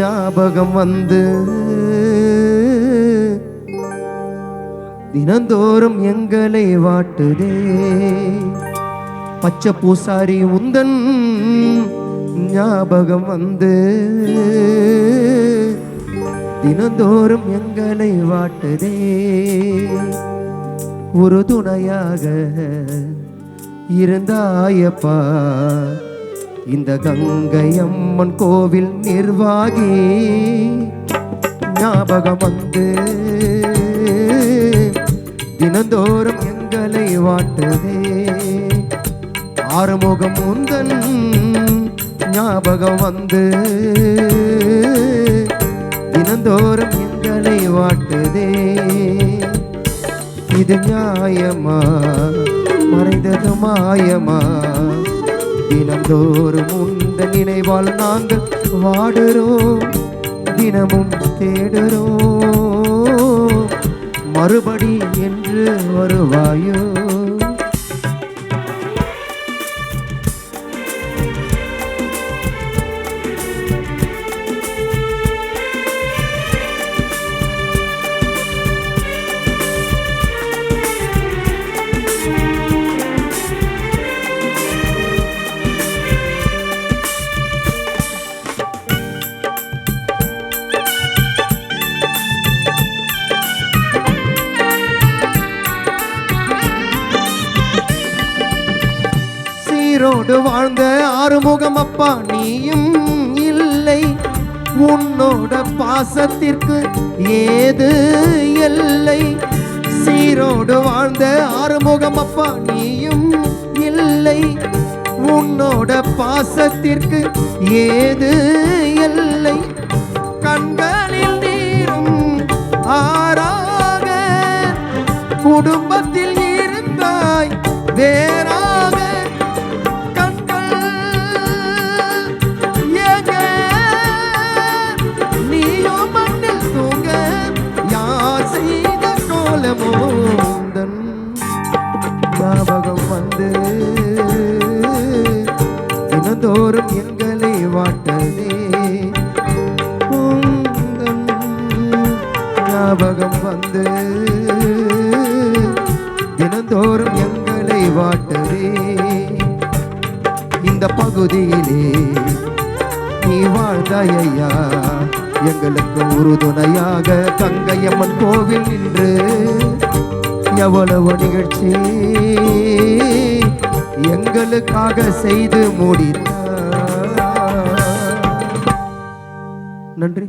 ஞாபகம் வந்து தினந்தோறும் எங்களை வாட்டுதே. பச்சை பூசாரி உந்தன் ஞாபகம் வந்து தினந்தோறும் எங்களை வாட்டுதே. ஒரு துணையாக இருந்தாயப்பா இந்த கங்கை அம்மன் கோவில் நிர்வாகி. ஞாபகம் வந்து தினந்தோறும் எங்களை வாட்டுதே. ஆறுமுகம் உந்தன் ஞாபகம் வந்து தினந்தோறும் எங்களை வாட்டுதே. இது நியாயமா மறைந்தது மாயமா? தினந்தோறும் உந்த நினைவால் நாங்கள் வாடுறோம், தினமும் தேடுறோம். மறுபடி என்று வருவாயோ? உயிரோடு வாழ்ந்த ஆறுமுகம் அப்பா நீயும் இல்லை. உன்னோட பாசத்திற்கு ஏது எல்லை? சீரோடு வாழ்ந்த ஆறுமுகம் அப்பா நீயும் இல்லை. உன்னோட பாசத்திற்கு ஏது எல்லை? கண்களில் நீரும் ஆறாக குடும்பத்தில் இருந்தாய் வேறாக. ஞாபகம் வந்து தினந்தோறும் எங்களை வாட்டதே. ஞாபகம் வந்து தினந்தோறும் எங்களை வாட்டதே. இந்த பகுதியிலே நீ வாழ்ந்தாயா எங்களுக்கு உறுதுணையாக கங்கையம்மன் கோவில் நின்று. எவ்வளவு நிகழ்ச்சி எங்களுக்காக செய்து முடித்தார். நன்றி.